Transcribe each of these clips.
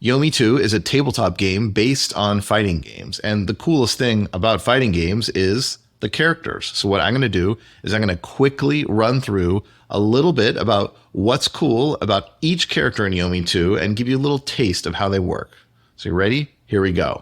Yomi 2 is a tabletop game based on fighting games, and the coolest thing about fighting games is the characters. So what I'm going to do is I'm going to quickly run through a little bit about what's cool about each character in Yomi 2 and give you a little taste of how they work. So you ready? Here we go.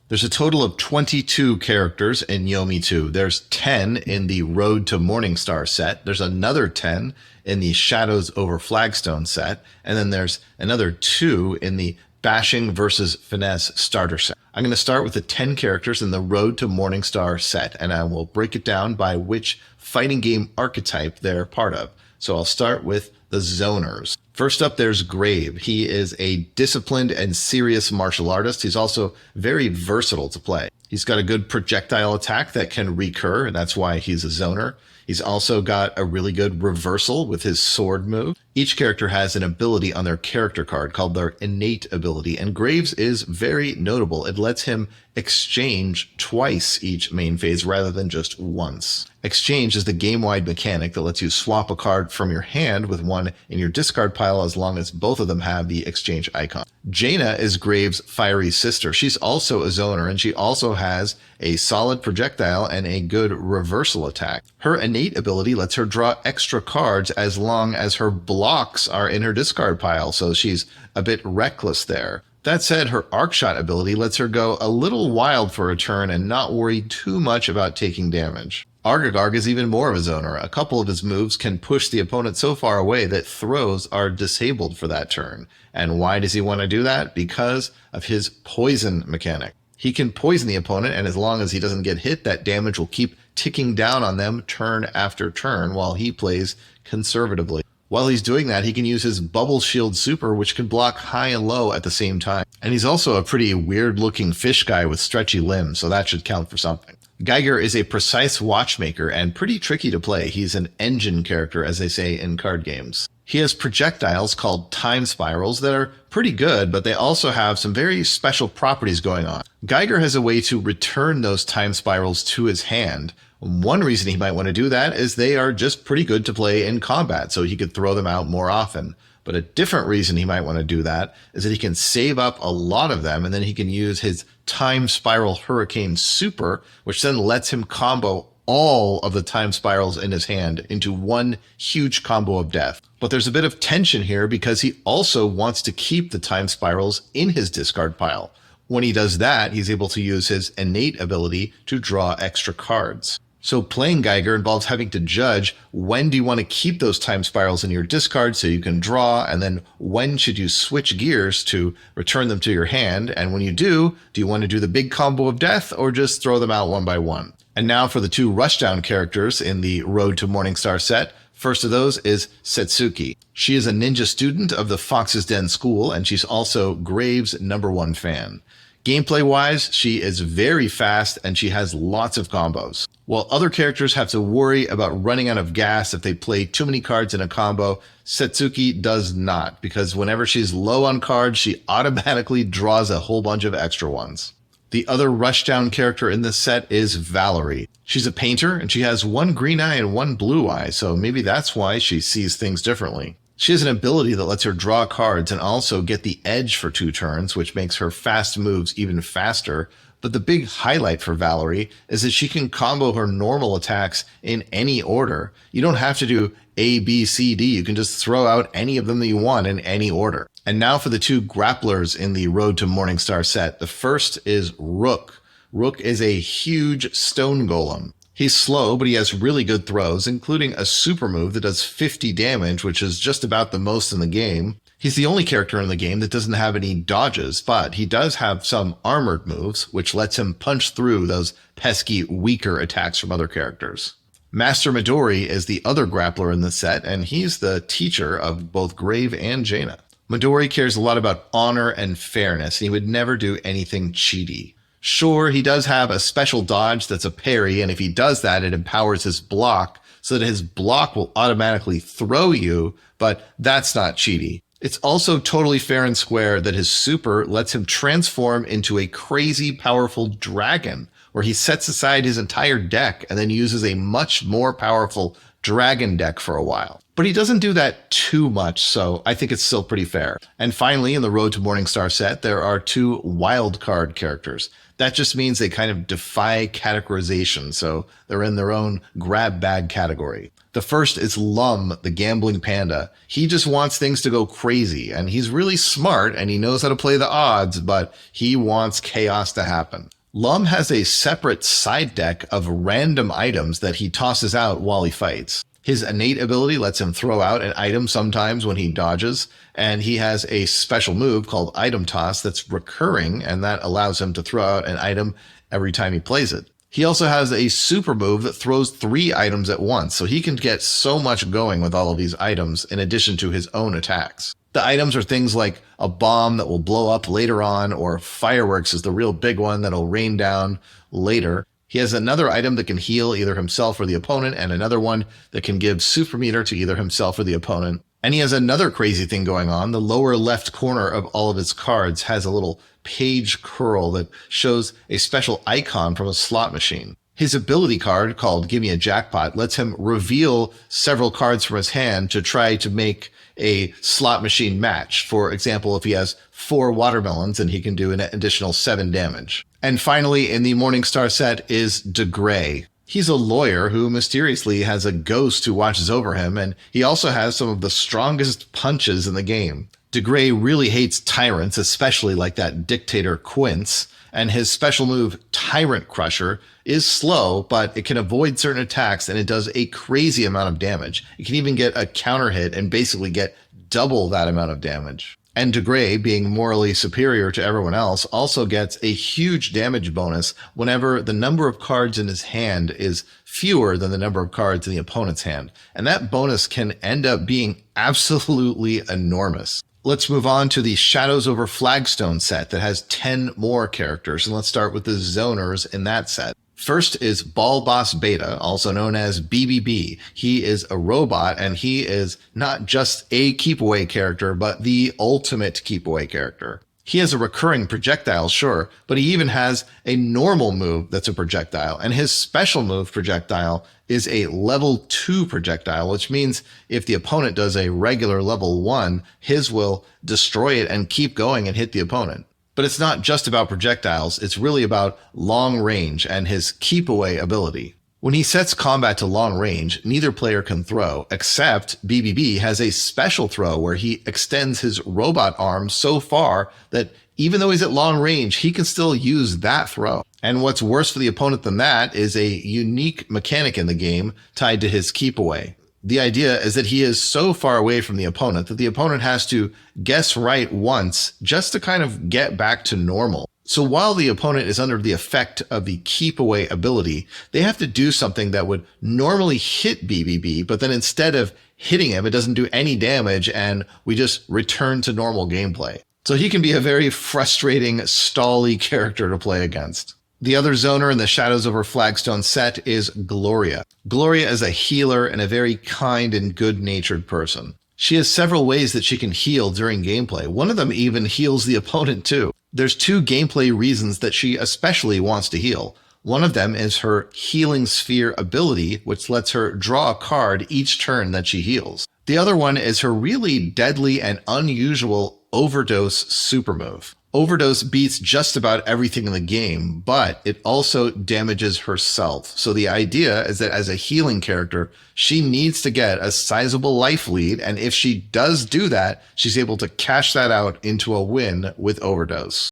There's a total of 22 characters in Yomi 2. There's 10 in the Road to Morningstar set. There's another 10 in the Shadows over Flagstone set. And then there's another 2 in the Bashing versus Finesse starter set. I'm going to start with the 10 characters in the Road to Morningstar set, and I will break it down by which fighting game archetype they're part of. So I'll start with the zoners. First up, there's Grave. He is a disciplined and serious martial artist. He's also very versatile to play. He's got a good projectile attack that can recur, and that's why he's a zoner. He's also got a really good reversal with his sword move. Each character has an ability on their character card called their innate ability, and Graves is very notable. It lets him exchange twice each main phase rather than just once. Exchange is the game-wide mechanic that lets you swap a card from your hand with one in your discard pile as long as both of them have the exchange icon. Jaina is Graves' fiery sister. She's also a zoner, and she also has a solid projectile and a good reversal attack. Her innate ability lets her draw extra cards as long as her blocks are in her discard pile, so she's a bit reckless there. That said, her arc shot ability lets her go a little wild for a turn and not worry too much about taking damage. Argagarg is even more of a zoner. A couple of his moves can push the opponent so far away that throws are disabled for that turn. And why does he want to do that? Because of his poison mechanic. He can poison the opponent, and as long as he doesn't get hit, that damage will keep ticking down on them turn after turn while he plays conservatively. While he's doing that, he can use his Bubble Shield Super, which can block high and low at the same time. And he's also a pretty weird-looking fish guy with stretchy limbs, so that should count for something. Geiger is a precise watchmaker and pretty tricky to play. He's an engine character, as they say in card games. He has projectiles called time spirals that are pretty good, but they also have some very special properties going on. Geiger has a way to return those time spirals to his hand. One reason he might want to do that is they are just pretty good to play in combat, so he could throw them out more often. But a different reason he might want to do that is that he can save up a lot of them, and then he can use his Time Spiral Hurricane Super, which then lets him combo all of the time spirals in his hand into one huge combo of death. But there's a bit of tension here because he also wants to keep the time spirals in his discard pile. When he does that, he's able to use his innate ability to draw extra cards. So playing Geiger involves having to judge when do you want to keep those time spirals in your discard so you can draw, and then when should you switch gears to return them to your hand, and when you do you want to do the big combo of death or just throw them out one by one? And now for the 2 rushdown characters in the Road to Morningstar set. First of those is Setsuki. She is a ninja student of the Fox's Den School, and she's also Graves' #1 fan. Gameplay-wise, she is very fast and she has lots of combos. While other characters have to worry about running out of gas if they play too many cards in a combo, Setsuki does not, because whenever she's low on cards, she automatically draws a whole bunch of extra ones. The other rushdown character in this set is Valerie. She's a painter and she has 1 green eye and 1 blue eye, so maybe that's why she sees things differently. She has an ability that lets her draw cards and also get the edge for 2 turns, which makes her fast moves even faster. But the big highlight for Valerie is that she can combo her normal attacks in any order. You don't have to do A, B, C, D. You can just throw out any of them that you want in any order. And now for the 2 grapplers in the Road to Morningstar set. The first is Rook. Rook is a huge stone golem. He's slow, but he has really good throws, including a super move that does 50 damage, which is just about the most in the game. He's the only character in the game that doesn't have any dodges, but he does have some armored moves, which lets him punch through those pesky, weaker attacks from other characters. Master Midori is the other grappler in the set, and he's the teacher of both Grave and Jaina. Midori cares a lot about honor and fairness, and he would never do anything cheaty. Sure, he does have a special dodge that's a parry, and if he does that, it empowers his block so that his block will automatically throw you, but that's not cheaty. It's also totally fair and square that his super lets him transform into a crazy powerful dragon, where he sets aside his entire deck and then uses a much more powerful dragon deck for a while. But he doesn't do that too much, so I think it's still pretty fair. And finally, in the Road to Morningstar set, there are 2 wild card characters. That just means they kind of defy categorization, so they're in their own grab bag category. The first is Lum, the gambling panda. He just wants things to go crazy, and he's really smart and he knows how to play the odds, but he wants chaos to happen. Lum has a separate side deck of random items that he tosses out while he fights. His innate ability lets him throw out an item sometimes when he dodges, and he has a special move called Item Toss that's recurring, and that allows him to throw out an item every time he plays it. He also has a super move that throws 3 items at once, so he can get so much going with all of these items in addition to his own attacks. The items are things like a bomb that will blow up later on, or fireworks is the real big one that'll rain down later. He has another item that can heal either himself or the opponent, and another one that can give super meter to either himself or the opponent. And he has another crazy thing going on. The lower left corner of all of his cards has a little page curl that shows a special icon from a slot machine. His ability card, called Give Me a Jackpot, lets him reveal several cards from his hand to try to make a slot machine match. For example, if he has 4 watermelons, then he can do an additional 7 damage. And finally, in the Morningstar set is DeGrey. He's a lawyer who mysteriously has a ghost who watches over him, and he also has some of the strongest punches in the game. DeGrey really hates tyrants, especially like that dictator Quince, and his special move, Tyrant Crusher, is slow, but it can avoid certain attacks, and it does a crazy amount of damage. It can even get a counter hit and basically get double that amount of damage. And DeGrey, being morally superior to everyone else, also gets a huge damage bonus whenever the number of cards in his hand is fewer than the number of cards in the opponent's hand. And that bonus can end up being absolutely enormous. Let's move on to the Shadows over Flagstone set that has 10 more characters, and let's start with the zoners in that set. First is Ball Boss Beta, also known as BBB. He is a robot, and he is not just a keep away character, but the ultimate keep away character. He has a recurring projectile, sure, but he even has a normal move that's a projectile, and his special move projectile is a level 2 projectile, which means if the opponent does a regular level 1, his will destroy it and keep going and hit the opponent. But it's not just about projectiles, it's really about long range and his keep away ability. When he sets combat to long range, neither player can throw, except BBB has a special throw where he extends his robot arm so far that even though he's at long range, he can still use that throw. And what's worse for the opponent than that is a unique mechanic in the game tied to his keep away. The idea is that he is so far away from the opponent that the opponent has to guess right once just to kind of get back to normal. So while the opponent is under the effect of the keep away ability, they have to do something that would normally hit BBB, but then instead of hitting him, it doesn't do any damage and we just return to normal gameplay. So he can be a very frustrating, stally character to play against. The other zoner in the Shadows over Flagstone set is Gloria. Gloria is a healer and a very kind and good-natured person. She has several ways that she can heal during gameplay. One of them even heals the opponent too. There's 2 gameplay reasons that she especially wants to heal. One of them is her Healing Sphere ability, which lets her draw a card each turn that she heals. The other one is her really deadly and unusual Overdose super move. Overdose beats just about everything in the game, but it also damages herself. So the idea is that as a healing character, she needs to get a sizable life lead, and if she does do that, she's able to cash that out into a win with Overdose.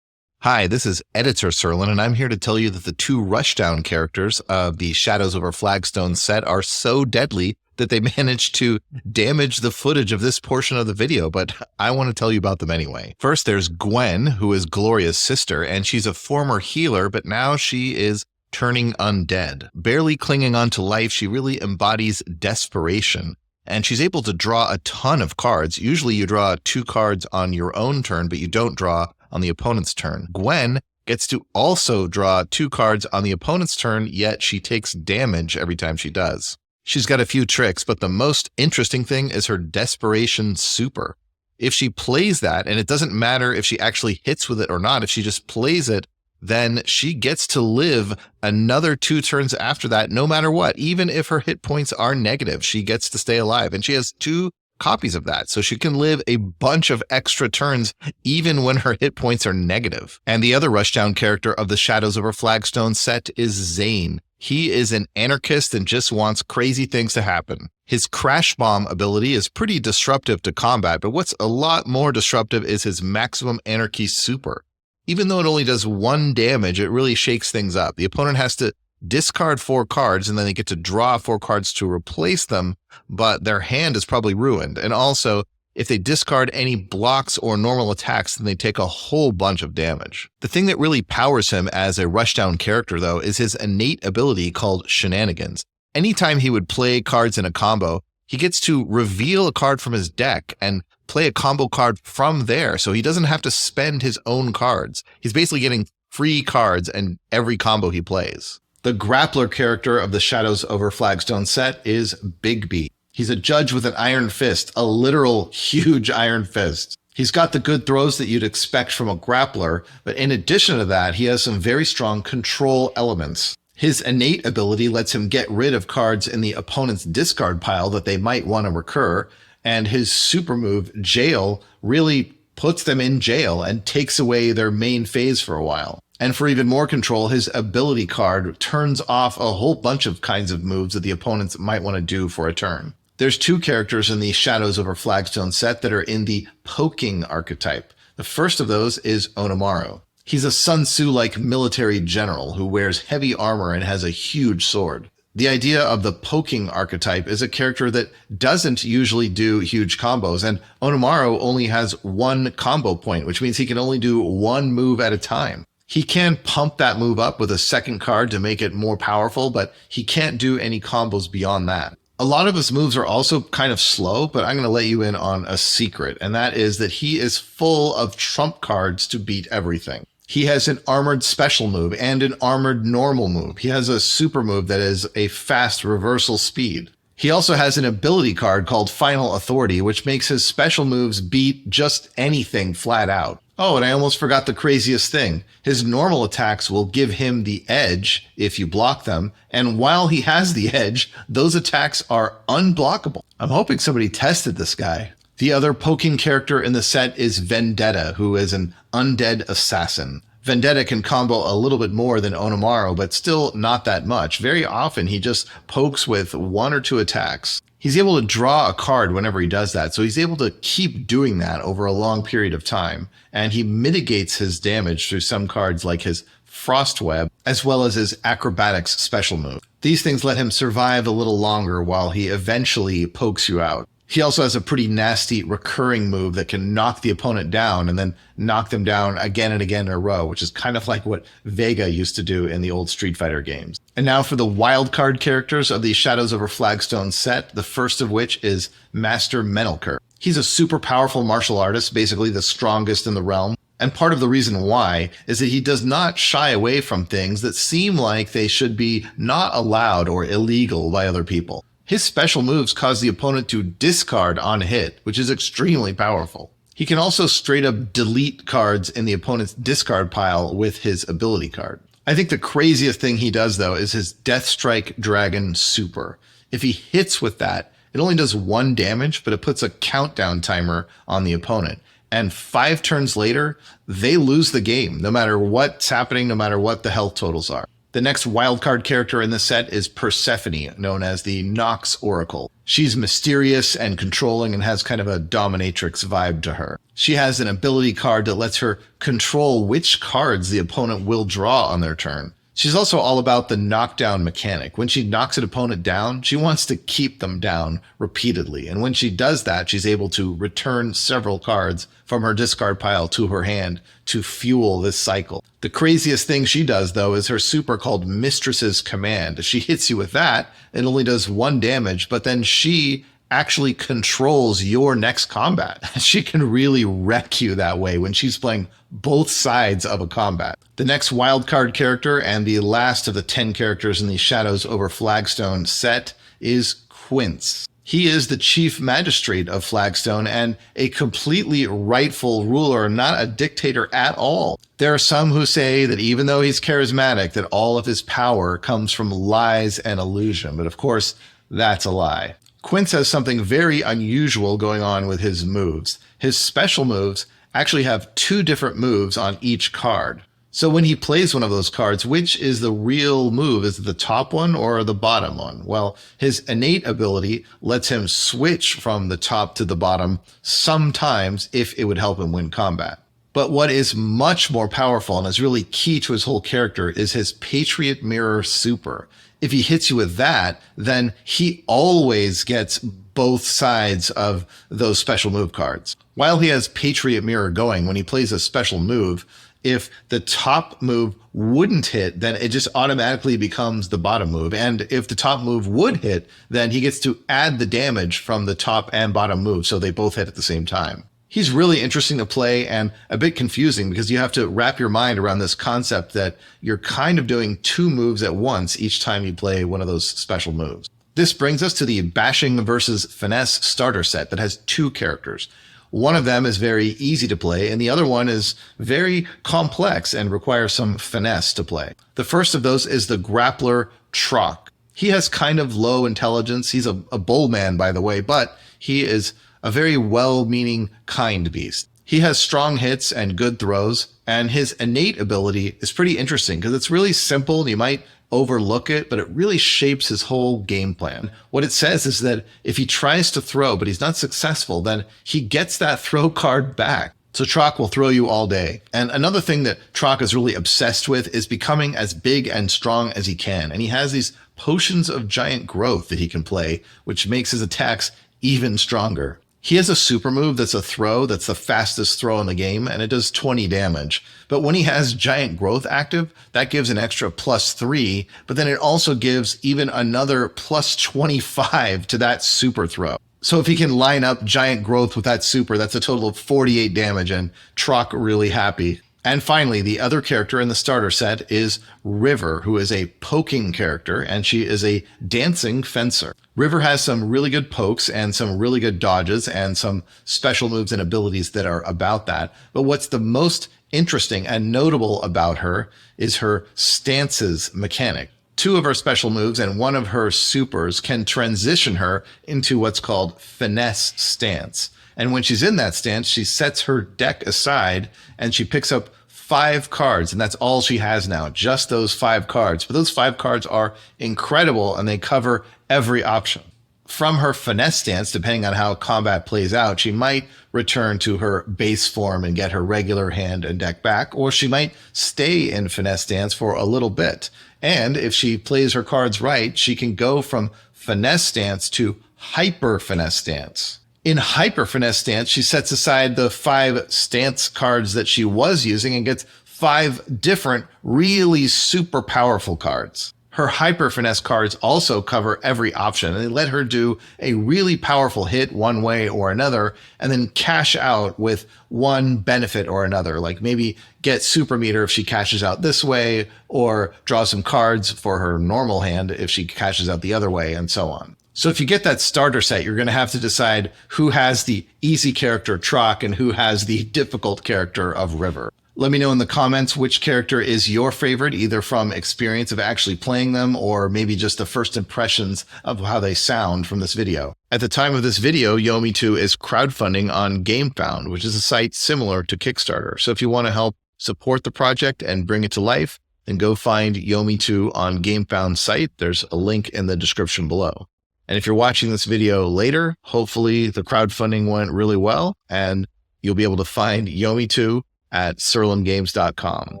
Hi, this is Editor Serlin, and I'm here to tell you that the 2 rushdown characters of the Shadows over Flagstone set are so deadly that they managed to damage the footage of this portion of the video, but I want to tell you about them anyway. First, there's Gwen, who is Gloria's sister, and she's a former healer, but now she is turning undead. Barely clinging on to life, she really embodies desperation, and she's able to draw a ton of cards. Usually you draw 2 cards on your own turn, but you don't draw on the opponent's turn. Gwen gets to also draw 2 cards on the opponent's turn, yet she takes damage every time she does. She's got a few tricks, but the most interesting thing is her Desperation Super. If she plays that, and it doesn't matter if she actually hits with it or not, if she just plays it then she gets to live another 2 turns after that, no matter what. Even if her hit points are negative, she gets to stay alive. And she has 2 copies of that. So she can live a bunch of extra turns, even when her hit points are negative. And the other rushdown character of the Shadows Over Flagstone set is Zane. He is an anarchist and just wants crazy things to happen. His Crash Bomb ability is pretty disruptive to combat, but what's a lot more disruptive is his Maximum Anarchy Super. Even though it only does 1 damage, it really shakes things up. The opponent has to discard 4 cards, and then they get to draw 4 cards to replace them, but their hand is probably ruined. And also, if they discard any blocks or normal attacks, then they take a whole bunch of damage. The thing that really powers him as a rushdown character, though, is his innate ability called Shenanigans. Anytime he would play cards in a combo, he gets to reveal a card from his deck and play a combo card from there, so he doesn't have to spend his own cards. He's basically getting free cards in every combo he plays. The grappler character of the Shadows Over Flagstone set is Bigby. He's a judge with an iron fist, a literal huge iron fist. He's got the good throws that you'd expect from a grappler, but in addition to that, he has some very strong control elements. His innate ability lets him get rid of cards in the opponent's discard pile that they might want to recur, and his super move, Jail, really puts them in jail and takes away their main phase for a while. And for even more control, his ability card turns off a whole bunch of kinds of moves that the opponents might want to do for a turn. There's 2 characters in the Shadows Over Flagstone set that are in the poking archetype. The first of those is Onimaru. He's a Sun Tzu-like military general who wears heavy armor and has a huge sword. The idea of the poking archetype is a character that doesn't usually do huge combos, and Onimaru only has 1 combo point, which means he can only do 1 move at a time. He can pump that move up with a second card to make it more powerful, but he can't do any combos beyond that. A lot of his moves are also kind of slow, but I'm going to let you in on a secret, and that is that he is full of trump cards to beat everything. He has an armored special move and an armored normal move. He has a super move that is a fast reversal speed. He also has an ability card called Final Authority, which makes his special moves beat just anything flat out. Oh, and I almost forgot the craziest thing. His normal attacks will give him the edge if you block them, and while he has the edge, those attacks are unblockable. I'm hoping somebody tested this guy. The other poking character in the set is Vendetta, who is an undead assassin. Vendetta can combo a little bit more than Onimaru, but still not that much. Very often he just pokes with 1 or 2 attacks. He's able to draw a card whenever he does that, so he's able to keep doing that over a long period of time, and he mitigates his damage through some cards like his Frost Web, as well as his Acrobatics special move. These things let him survive a little longer while he eventually pokes you out. He also has a pretty nasty recurring move that can knock the opponent down and then knock them down again and again in a row, which is kind of like what Vega used to do in the old Street Fighter games. And now for the wildcard characters of the Shadows Over Flagstone set, the first of which is Master Menelker. He's a super powerful martial artist, basically the strongest in the realm. And part of the reason why is that he does not shy away from things that seem like they should be not allowed or illegal by other people. His special moves cause the opponent to discard on hit, which is extremely powerful. He can also straight up delete cards in the opponent's discard pile with his ability card. I think the craziest thing he does, though, is his Deathstrike Dragon Super. If he hits with that, it only does 1 damage, but it puts a countdown timer on the opponent. And 5 turns later, they lose the game, no matter what's happening, no matter what the health totals are. The next wildcard character in the set is Persephone, known as the Nox Oracle. She's mysterious and controlling and has kind of a dominatrix vibe to her. She has an ability card that lets her control which cards the opponent will draw on their turn. She's also all about the knockdown mechanic. When she knocks an opponent down, she wants to keep them down repeatedly. And when she does that, she's able to return several cards from her discard pile to her hand to fuel this cycle. The craziest thing she does, though, is her super called Mistress's Command. She hits you with that, it only does 1 damage, but then she actually controls your next combat. She can really wreck you that way when she's playing both sides of a combat. The next wildcard character and the last of the 10 characters in the Shadows Over Flagstone set is Quince. He is the chief magistrate of Flagstone and a completely rightful ruler, not a dictator at all. There are some who say that even though he's charismatic, that all of his power comes from lies and illusion. But of course, that's a lie. Quince has something very unusual going on with his moves. His special moves actually have 2 different moves on each card. So when he plays one of those cards, which is the real move? Is it the top one or the bottom one? Well, his innate ability lets him switch from the top to the bottom sometimes if it would help him win combat. But what is much more powerful and is really key to his whole character is his Patriot Mirror Super. If he hits you with that, then he always gets both sides of those special move cards. While he has Patriot Mirror going, when he plays a special move, if the top move wouldn't hit, then it just automatically becomes the bottom move. And if the top move would hit, then he gets to add the damage from the top and bottom move, so they both hit at the same time. He's really interesting to play and a bit confusing because you have to wrap your mind around this concept that you're kind of doing 2 moves at once each time you play one of those special moves. This brings us to the Bashing versus Finesse starter set that has 2 characters. One of them is very easy to play, and the other one is very complex and requires some finesse to play. The first of those is the grappler Troq. He has kind of low intelligence. He's a bull man, by the way, but he is a very well-meaning, kind beast. He has strong hits and good throws, and his innate ability is pretty interesting because it's really simple and you might overlook it, but it really shapes his whole game plan. What it says is that if he tries to throw, but he's not successful, then he gets that throw card back. So Troq will throw you all day. And another thing that Troq is really obsessed with is becoming as big and strong as he can. And he has these potions of giant growth that he can play, which makes his attacks even stronger. He has a super move that's a throw that's the fastest throw in the game, and it does 20 damage. But when he has giant growth active, that gives an extra +3, but then it also gives even another +25 to that super throw. So if he can line up giant growth with that super, that's a total of 48 damage, and Troq really happy. And finally, the other character in the starter set is River, who is a poking character, and she is a dancing fencer. River has some really good pokes and some really good dodges and some special moves and abilities that are about that. But what's the most interesting and notable about her is her stances mechanic. 2 of her special moves and 1 of her supers can transition her into what's called finesse stance. And when she's in that stance, she sets her deck aside and she picks up 5 cards, and that's all she has now, just those 5 cards. But those 5 cards are incredible, and they cover every option. From her finesse stance, depending on how combat plays out, she might return to her base form and get her regular hand and deck back, or she might stay in finesse stance for a little bit. And if she plays her cards right, she can go from finesse stance to hyper finesse stance. In hyper finesse stance, she sets aside the 5 stance cards that she was using and gets 5 different, really super powerful cards. Her hyper finesse cards also cover every option, and they let her do a really powerful hit one way or another, and then cash out with one benefit or another, like maybe get super meter if she cashes out this way, or draw some cards for her normal hand if she cashes out the other way, and so on. So if you get that starter set, you're going to have to decide who has the easy character Troq and who has the difficult character of River. Let me know in the comments which character is your favorite, either from experience of actually playing them or maybe just the first impressions of how they sound from this video. At the time of this video, Yomi 2 is crowdfunding on GameFound, which is a site similar to Kickstarter. So if you want to help support the project and bring it to life, then go find Yomi 2 on GameFound site. There's a link in the description below. And if you're watching this video later, hopefully the crowdfunding went really well and you'll be able to find Yomi 2 at surlimgames.com.